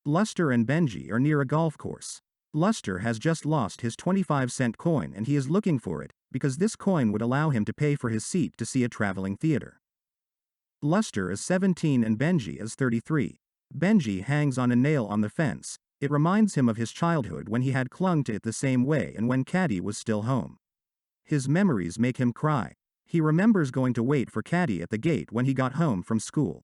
Luster and Benji are near a golf course. Luster has just lost his 25-cent coin and he is looking for it, because this coin would allow him to pay for his seat to see a traveling theater. Luster is 17 and Benji is 33. Benji hangs on a nail on the fence. It reminds him of his childhood when he had clung to it the same way and when Caddy was still home. His memories make him cry. He remembers going to wait for Caddy at the gate when he got home from school.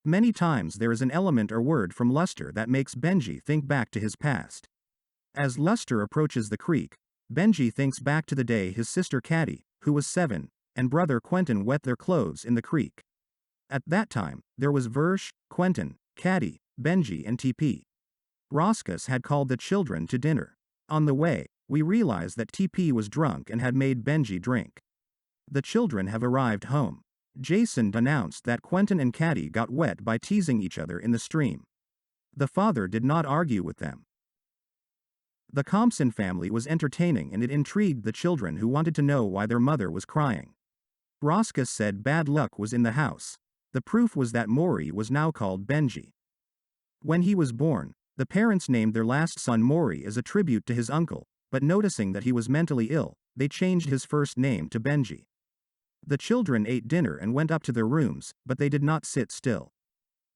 Many times there is an element or word from Luster that makes Benji think back to his past. As Luster approaches the creek, Benji thinks back to the day his sister Caddy, who was 7, and brother Quentin wet their clothes in the creek. At that time, there was Versh, Quentin, Caddy, Benji and TP. Roscus had called the children to dinner. On the way, we realize that TP was drunk and had made Benji drink. The children have arrived home. Jason announced that Quentin and Caddy got wet by teasing each other in the stream. The father did not argue with them. The Compson family was entertaining and it intrigued the children who wanted to know why their mother was crying. Roscus said bad luck was in the house. The proof was that Maury was now called Benji. When he was born, the parents named their last son Maury as a tribute to his uncle, but noticing that he was mentally ill, they changed his first name to Benji. The children ate dinner and went up to their rooms, but they did not sit still.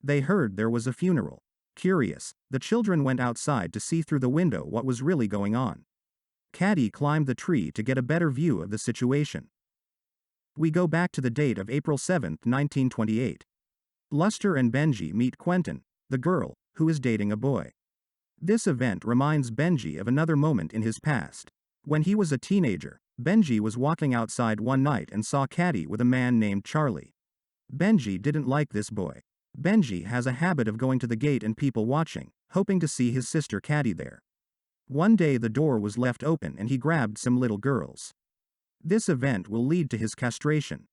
They heard there was a funeral. Curious, the children went outside to see through the window what was really going on. Caddy climbed the tree to get a better view of the situation. We go back to the date of April 7, 1928. Luster and Benji meet Quentin, the girl, who is dating a boy. This event reminds Benji of another moment in his past. When he was a teenager, Benji was walking outside one night and saw Caddy with a man named Charlie. Benji didn't like this boy. Benji has a habit of going to the gate and people watching, hoping to see his sister Caddy there. One day the door was left open and he grabbed some little girls. This event will lead to his castration.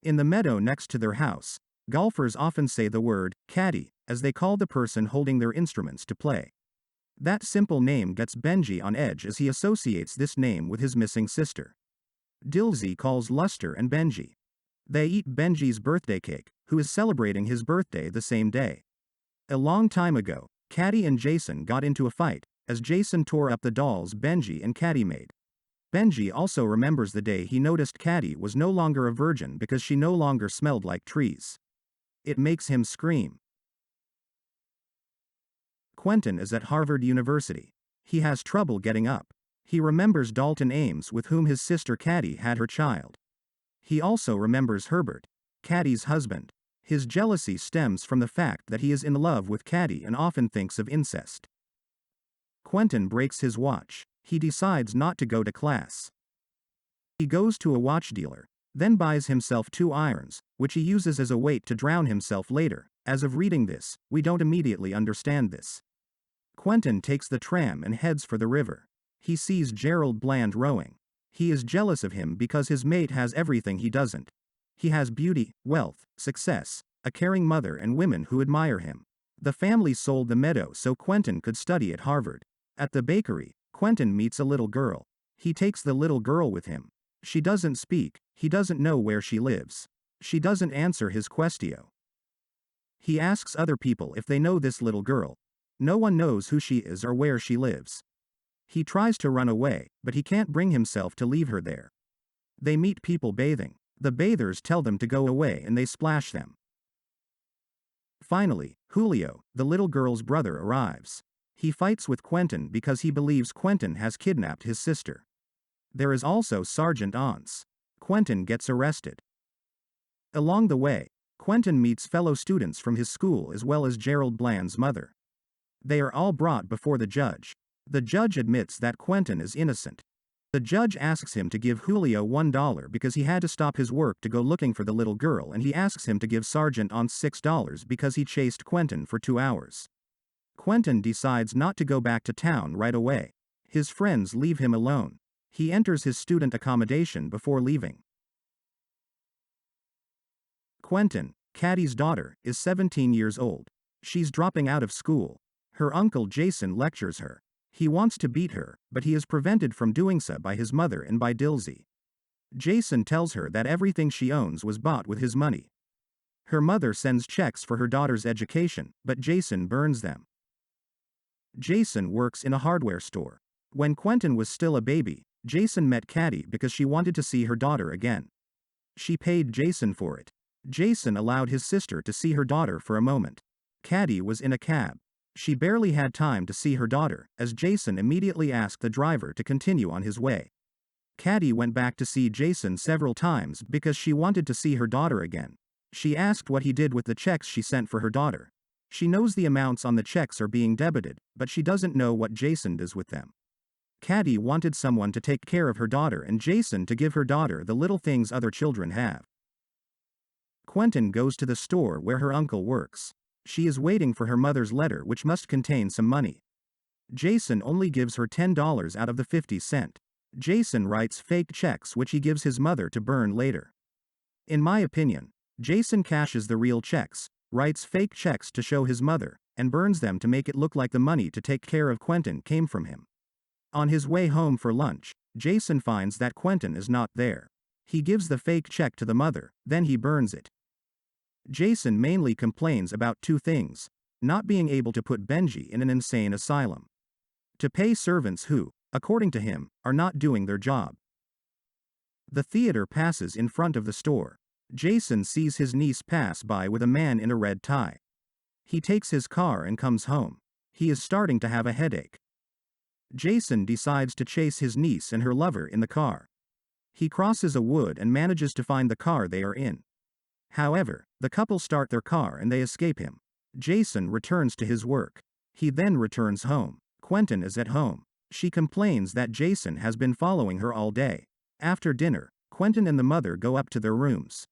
In the meadow next to their house, golfers often say the word caddy, as they call the person holding their instruments to play. That simple name gets Benji on edge as he associates this name with his missing sister. Dilsey calls Luster and Benji. They eat Benji's birthday cake, who is celebrating his birthday the same day. A long time ago, Caddy and Jason got into a fight, as Jason tore up the dolls Benji and Caddy made. Benji also remembers the day he noticed Caddy was no longer a virgin because she no longer smelled like trees. It makes him scream. Quentin is at Harvard University. He has trouble getting up. He remembers Dalton Ames with whom his sister Caddy had her child. He also remembers Herbert, Caddy's husband. His jealousy stems from the fact that he is in love with Caddy and often thinks of incest. Quentin breaks his watch. He decides not to go to class. He goes to a watch dealer, then buys himself 2 irons, which he uses as a weight to drown himself later. As of reading this, we don't immediately understand this. Quentin takes the tram and heads for the river. He sees Gerald Bland rowing. He is jealous of him because his mate has everything he doesn't. He has beauty, wealth, success, a caring mother and women who admire him. The family sold the meadow so Quentin could study at Harvard. At the bakery, Quentin meets a little girl. He takes the little girl with him. She doesn't speak, he doesn't know where she lives. She doesn't answer his question. He asks other people if they know this little girl. No one knows who she is or where she lives. He tries to run away, but he can't bring himself to leave her there. They meet people bathing. The bathers tell them to go away and they splash them. Finally, Julio, the little girl's brother, arrives. He fights with Quentin because he believes Quentin has kidnapped his sister. There is also Sergeant Once. Quentin gets arrested. Along the way, Quentin meets fellow students from his school as well as Gerald Bland's mother. They are all brought before the judge. The judge admits that Quentin is innocent. The judge asks him to give Julio $1 because he had to stop his work to go looking for the little girl, and he asks him to give Sergeant Once $6 because he chased Quentin for 2 hours. Quentin decides not to go back to town right away. His friends leave him alone. He enters his student accommodation before leaving. Quentin, Caddy's daughter, is 17 years old. She's dropping out of school. Her uncle Jason lectures her. He wants to beat her, but he is prevented from doing so by his mother and by Dilsey. Jason tells her that everything she owns was bought with his money. Her mother sends checks for her daughter's education, but Jason burns them. Jason works in a hardware store. When Quentin was still a baby, Jason met Caddy because she wanted to see her daughter again. She paid Jason for it. Jason allowed his sister to see her daughter for a moment. Caddy was in a cab. She barely had time to see her daughter, as Jason immediately asked the driver to continue on his way. Caddy went back to see Jason several times because she wanted to see her daughter again. She asked what he did with the checks she sent for her daughter. She knows the amounts on the checks are being debited, but she doesn't know what Jason does with them. Caddy wanted someone to take care of her daughter and Jason to give her daughter the little things other children have. Quentin goes to the store where her uncle works. She is waiting for her mother's letter, which must contain some money. Jason only gives her $10 out of the 50 cents. Jason writes fake checks which he gives his mother to burn later. In my opinion, Jason cashes the real checks, writes fake checks to show his mother, and burns them to make it look like the money to take care of Quentin came from him. On his way home for lunch, Jason finds that Quentin is not there. He gives the fake check to the mother, then he burns it. Jason mainly complains about two things: not being able to put Benji in an insane asylum, to pay servants who, according to him, are not doing their job. The theater passes in front of the store. Jason sees his niece pass by with a man in a red tie. He takes his car and comes home. He is starting to have a headache. Jason decides to chase his niece and her lover in the car. He crosses a wood and manages to find the car they are in. However, the couple start their car and they escape him. Jason returns to his work. He then returns home. Quentin is at home. She complains that Jason has been following her all day. After dinner, Quentin and the mother go up to their rooms.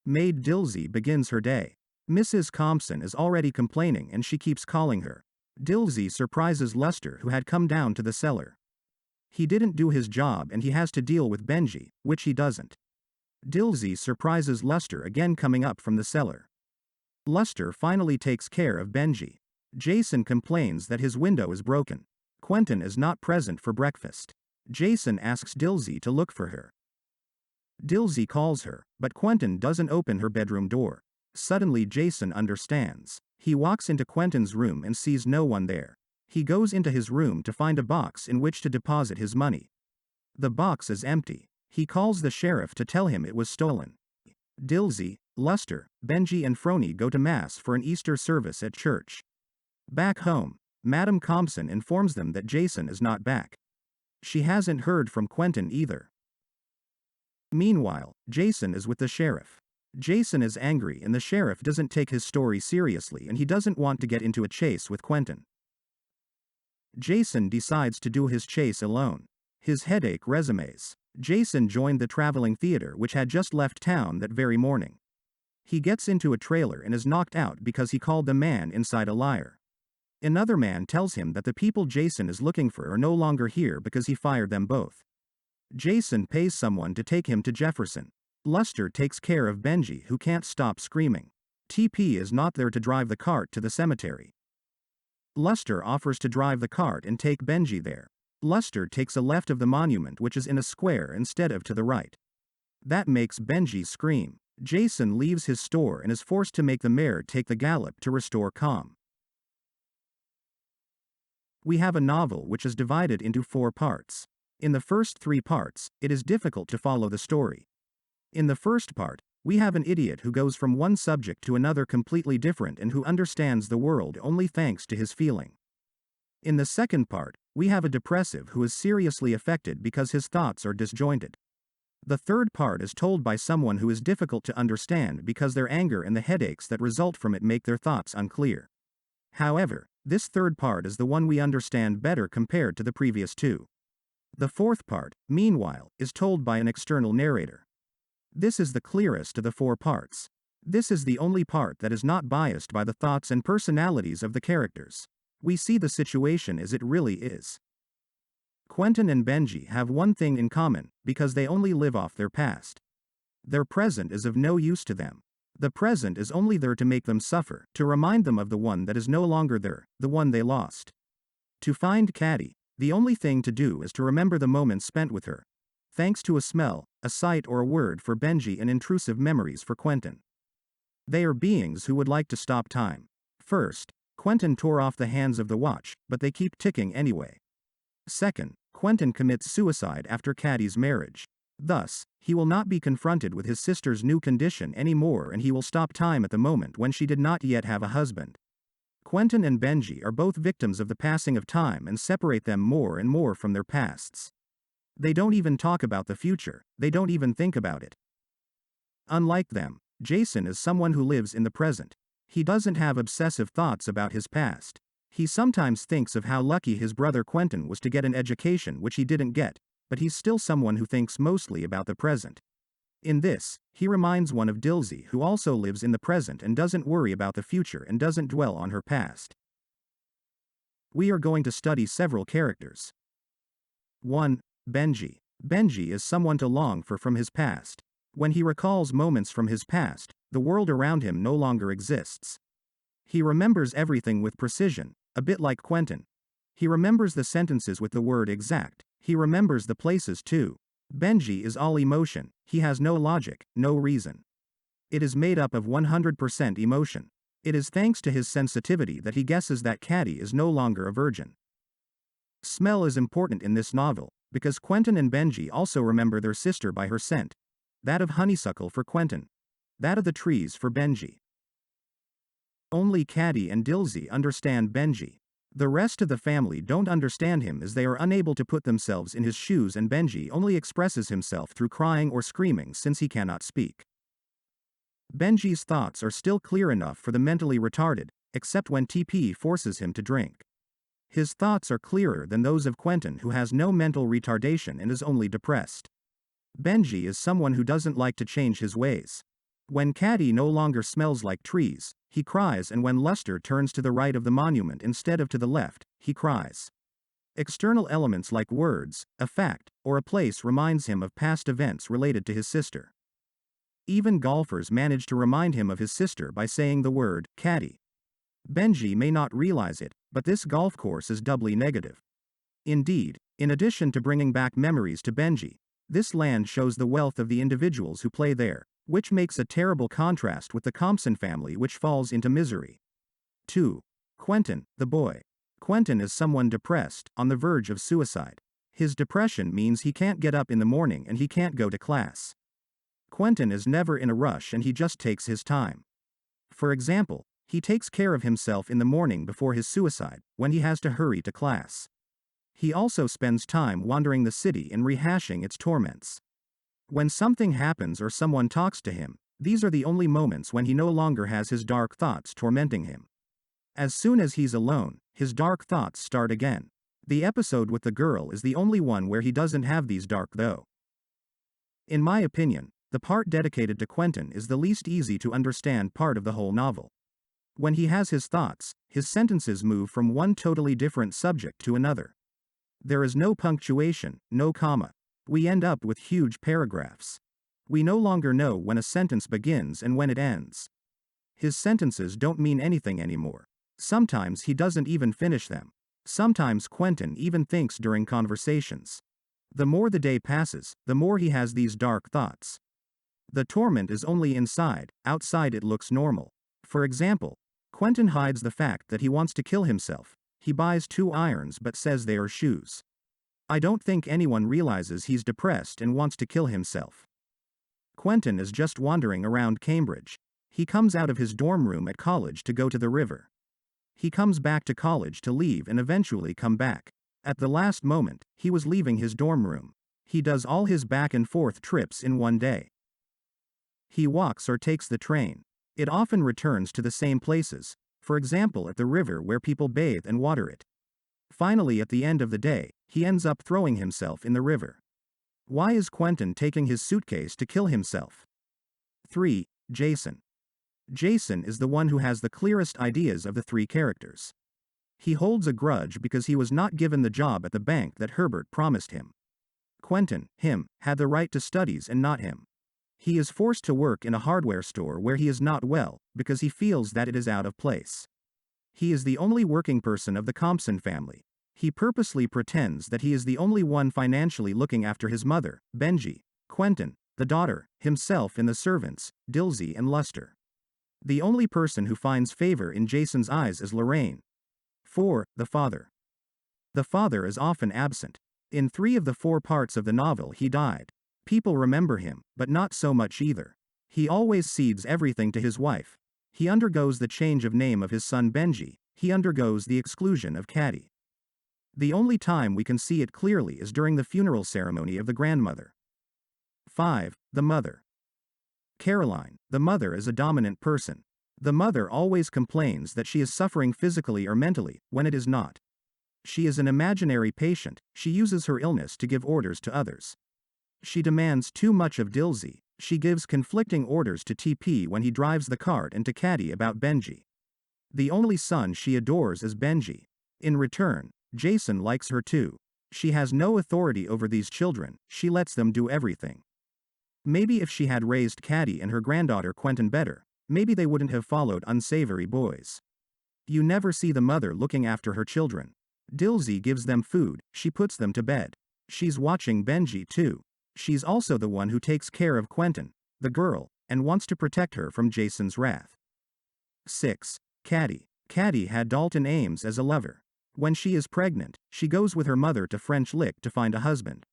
Maid Dilsey begins her day. Mrs. Compson is already complaining and she keeps calling her. Dilsey surprises Lester, who had come down to the cellar. He didn't do his job and he has to deal with Benji, which he doesn't. Dilsey surprises Lester again coming up from the cellar. Lester finally takes care of Benji. Jason complains that his window is broken. Quentin is not present for breakfast. Jason asks Dilsey to look for her. Dilsey calls her, but Quentin doesn't open her bedroom door. Suddenly Jason understands. He walks into Quentin's room and sees no one there. He goes into his room to find a box in which to deposit his money. The box is empty. He calls the sheriff to tell him it was stolen. Dilsey, Lester, Benji and Frony go to mass for an Easter service at church. Back home, Madame Compson informs them that Jason is not back. She hasn't heard from Quentin either. Meanwhile, Jason is with the sheriff. Jason is angry and the sheriff doesn't take his story seriously and he doesn't want to get into a chase with Quentin. Jason decides to do his chase alone. His headache resumes. Jason joined the traveling theater which had just left town that very morning. He gets into a trailer and is knocked out because he called the man inside a liar. Another man tells him that the people Jason is looking for are no longer here because he fired them both. Jason pays someone to take him to Jefferson. Lester takes care of Benji, who can't stop screaming. TP is not there to drive the cart to the cemetery. Lester offers to drive the cart and take Benji there. Lester takes a left of the monument which is in a square instead of to the right. That makes Benji scream. Jason leaves his store and is forced to make the mare take the gallop to restore calm. We have a novel which is divided into 4 parts. In the first 3 parts, it is difficult to follow the story. In the first part, we have an idiot who goes from one subject to another completely different and who understands the world only thanks to his feeling. In the second part, we have a depressive who is seriously affected because his thoughts are disjointed. The third part is told by someone who is difficult to understand because their anger and the headaches that result from it make their thoughts unclear. However, this third part is the one we understand better compared to the previous 2. The fourth part, meanwhile, is told by an external narrator. This is the clearest of the 4 parts. This is the only part that is not biased by the thoughts and personalities of the characters. We see the situation as it really is. Quentin and Benji have one thing in common, because they only live off their past. Their present is of no use to them. The present is only there to make them suffer, to remind them of the one that is no longer there, the one they lost. To find Caddy, the only thing to do is to remember the moments spent with her. Thanks to a smell, a sight or a word for Benji and intrusive memories for Quentin. They are beings who would like to stop time. First, Quentin tore off the hands of the watch, but they keep ticking anyway. Second, Quentin commits suicide after Caddy's marriage. Thus, he will not be confronted with his sister's new condition anymore and he will stop time at the moment when she did not yet have a husband. Quentin and Benji are both victims of the passing of time and separate them more and more from their pasts. They don't even talk about the future, they don't even think about it. Unlike them, Jason is someone who lives in the present. He doesn't have obsessive thoughts about his past. He sometimes thinks of how lucky his brother Quentin was to get an education which he didn't get, but he's still someone who thinks mostly about the present. In this, he reminds one of Dilsey who also lives in the present and doesn't worry about the future and doesn't dwell on her past. We are going to study several characters. 1. Benji. Benji is someone to long for from his past. When he recalls moments from his past, the world around him no longer exists. He remembers everything with precision, a bit like Quentin. He remembers the sentences with the word exact, he remembers the places too. Benji is all emotion, he has no logic, no reason. It is made up of 100% emotion. It is thanks to his sensitivity that he guesses that Caddy is no longer a virgin. Smell is important in this novel, because Quentin and Benji also remember their sister by her scent. That of honeysuckle for Quentin. That of the trees for Benji. Only Caddy and Dilsey understand Benji. The rest of the family don't understand him as they are unable to put themselves in his shoes and Benji only expresses himself through crying or screaming since he cannot speak. Benji's thoughts are still clear enough for the mentally retarded, except when TP forces him to drink. His thoughts are clearer than those of Quentin who has no mental retardation and is only depressed. Benji is someone who doesn't like to change his ways. When Caddy no longer smells like trees, he cries, and when Luster turns to the right of the monument instead of to the left, he cries. External elements like words, a fact, or a place reminds him of past events related to his sister. Even golfers manage to remind him of his sister by saying the word, caddy. Benji may not realize it, but this golf course is doubly negative. Indeed, in addition to bringing back memories to Benji, this land shows the wealth of the individuals who play there, which makes a terrible contrast with the Compson family which falls into misery. 2. Quentin, the boy. Quentin is someone depressed, on the verge of suicide. His depression means he can't get up in the morning and he can't go to class. Quentin is never in a rush and he just takes his time. For example, he takes care of himself in the morning before his suicide, when he has to hurry to class. He also spends time wandering the city and rehashing its torments. When something happens or someone talks to him, these are the only moments when he no longer has his dark thoughts tormenting him. As soon as he's alone, his dark thoughts start again. The episode with the girl is the only one where he doesn't have these dark though. In my opinion, the part dedicated to Quentin is the least easy to understand part of the whole novel. When he has his thoughts, his sentences move from one totally different subject to another. There is no punctuation, no comma. We end up with huge paragraphs. We no longer know when a sentence begins and when it ends. His sentences don't mean anything anymore. Sometimes he doesn't even finish them. Sometimes Quentin even thinks during conversations. The more the day passes, the more he has these dark thoughts. The torment is only inside, outside it looks normal. For example, Quentin hides the fact that he wants to kill himself. He buys 2 irons but says they are shoes. I don't think anyone realizes he's depressed and wants to kill himself. Quentin is just wandering around Cambridge. He comes out of his dorm room at college to go to the river. He comes back to college to leave and eventually come back. At the last moment, he was leaving his dorm room. He does all his back and forth trips in one day. He walks or takes the train. It often returns to the same places, for example at the river where people bathe and water it. Finally at the end of the day, he ends up throwing himself in the river. Why is Quentin taking his suitcase to kill himself? 3. Jason. Jason is the one who has the clearest ideas of the 3 characters. He holds a grudge because he was not given the job at the bank that Herbert promised him. Quentin, him, had the right to studies and not him. He is forced to work in a hardware store where he is not well, because he feels that it is out of place. He is the only working person of the Compson family. He purposely pretends that he is the only one financially looking after his mother, Benji, Quentin, the daughter, himself and the servants, Dilsey and Luster. The only person who finds favor in Jason's eyes is Lorraine. 4. The father. The father is often absent. In 3 of the 4 parts of the novel he died. People remember him, but not so much either. He always cedes everything to his wife. He undergoes the change of name of his son Benji, he undergoes the exclusion of Caddy. The only time we can see it clearly is during the funeral ceremony of the grandmother. 5. The mother. Caroline, the mother, is a dominant person. The mother always complains that she is suffering physically or mentally, when it is not. She is an imaginary patient, she uses her illness to give orders to others. She demands too much of Dilsey, she gives conflicting orders to TP when he drives the cart and to Caddy about Benji. The only son she adores is Benji. In return, Jason likes her too. She has no authority over these children, she lets them do everything. Maybe if she had raised Caddy and her granddaughter Quentin better, maybe they wouldn't have followed unsavory boys. You never see the mother looking after her children. Dilsey gives them food, she puts them to bed. She's watching Benji too. She's also the one who takes care of Quentin, the girl, and wants to protect her from Jason's wrath. 6. Caddy. Caddy had Dalton Ames as a lover. When she is pregnant, she goes with her mother to French Lick to find a husband.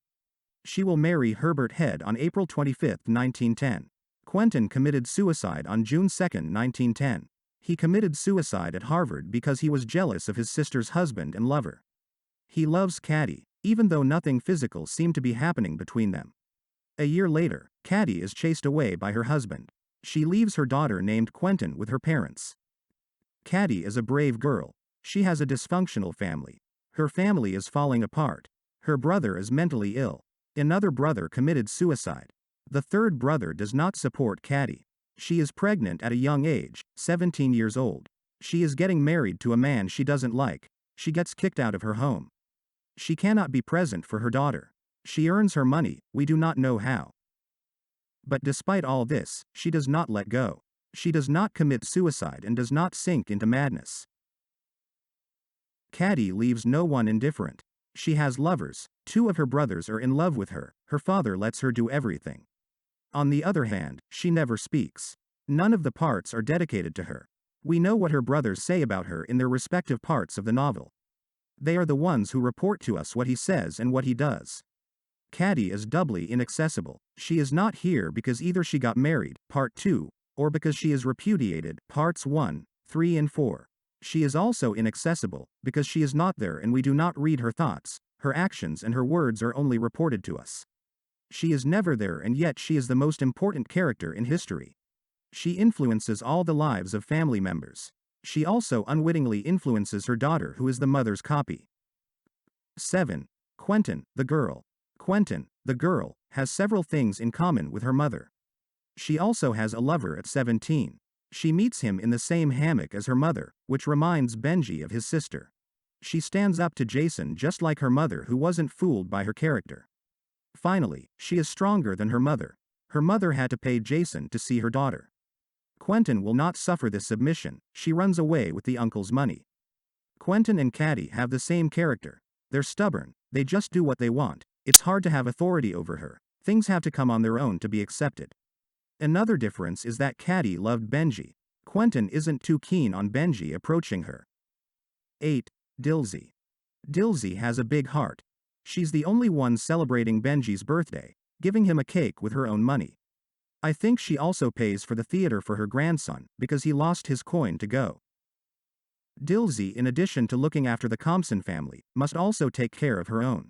She will marry Herbert Head on April 25, 1910. Quentin committed suicide on June 2, 1910. He committed suicide at Harvard because he was jealous of his sister's husband and lover. He loves Caddy, even though nothing physical seemed to be happening between them. A year later, Caddy is chased away by her husband. She leaves her daughter named Quentin with her parents. Caddy is a brave girl. She has a dysfunctional family. Her family is falling apart. Her brother is mentally ill. Another brother committed suicide. The third brother does not support Caddy. She is pregnant at a young age, 17 years old. She is getting married to a man she doesn't like. She gets kicked out of her home. She cannot be present for her daughter. She earns her money, we do not know how. But despite all this, she does not let go. She does not commit suicide and does not sink into madness. Caddy leaves no one indifferent. She has lovers, 2 of her brothers are in love with her, her father lets her do everything. On the other hand, she never speaks. None of the parts are dedicated to her. We know what her brothers say about her in their respective parts of the novel. They are the ones who report to us what he says and what he does. Caddy is doubly inaccessible. She is not here because either she got married, part 2, or because she is repudiated, parts 1, 3 and 4. She is also inaccessible, because she is not there and we do not read her thoughts, her actions and her words are only reported to us. She is never there and yet she is the most important character in history. She influences all the lives of family members. She also unwittingly influences her daughter who is the mother's copy. 7. Quentin, the girl. Quentin, the girl, has several things in common with her mother. She also has a lover at 17. She meets him in the same hammock as her mother, which reminds Benji of his sister. She stands up to Jason just like her mother who wasn't fooled by her character. Finally, she is stronger than her mother. Her mother had to pay Jason to see her daughter. Quentin will not suffer this submission, she runs away with the uncle's money. Quentin and Caddy have the same character. They're stubborn, they just do what they want, it's hard to have authority over her, things have to come on their own to be accepted. Another difference is that Caddy loved Benji. Quentin isn't too keen on Benji approaching her. 8. Dilsey. Dilsey has a big heart. She's the only one celebrating Benji's birthday, giving him a cake with her own money. I think she also pays for the theater for her grandson, because he lost his coin to go. Dilsey, in addition to looking after the Compson family, must also take care of her own.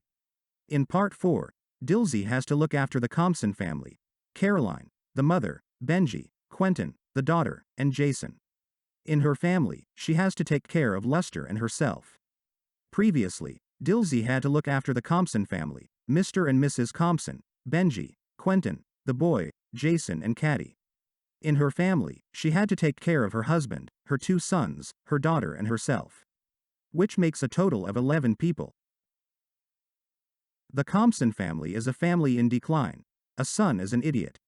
In part 4, Dilsey has to look after the Compson family, Caroline, the mother, Benji, Quentin, the daughter, and Jason. In her family, she has to take care of Luster and herself. Previously, Dilsey had to look after the Compson family, Mr. and Mrs. Compson, Benji, Quentin, the boy, Jason and Caddy. In her family, she had to take care of her husband, her 2 sons, her daughter and herself. Which makes a total of 11 people. The Compson family is a family in decline. A son is an idiot.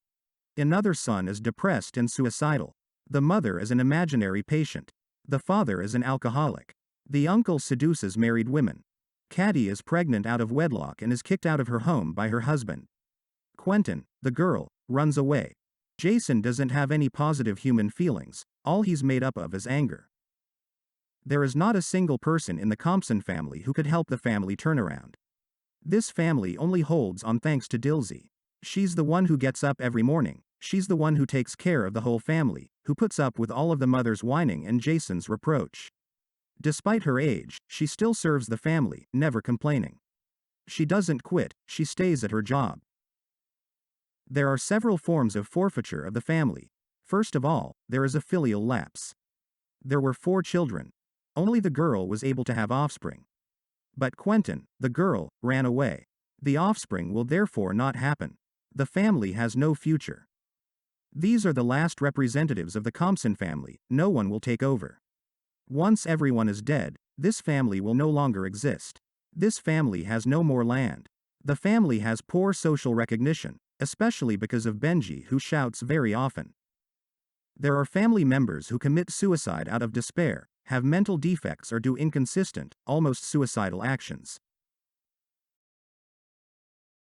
Another son is depressed and suicidal. The mother is an imaginary patient. The father is an alcoholic. The uncle seduces married women. Caddy is pregnant out of wedlock and is kicked out of her home by her husband. Quentin, the girl, runs away. Jason doesn't have any positive human feelings, all he's made up of is anger. There is not a single person in the Compson family who could help the family turnaround. This family only holds on thanks to Dilsey. She's the one who gets up every morning, she's the one who takes care of the whole family, who puts up with all of the mother's whining and Jason's reproach. Despite her age, she still serves the family, never complaining. She doesn't quit, she stays at her job. There are several forms of forfeiture of the family. First of all, there is a filial lapse. There were 4 children. Only the girl was able to have offspring. But Quentin, the girl, ran away. The offspring will therefore not happen. The family has no future. These are the last representatives of the Compson family, no one will take over. Once everyone is dead, this family will no longer exist. This family has no more land. The family has poor social recognition, especially because of Benji, who shouts very often. There are family members who commit suicide out of despair, have mental defects or do inconsistent, almost suicidal actions.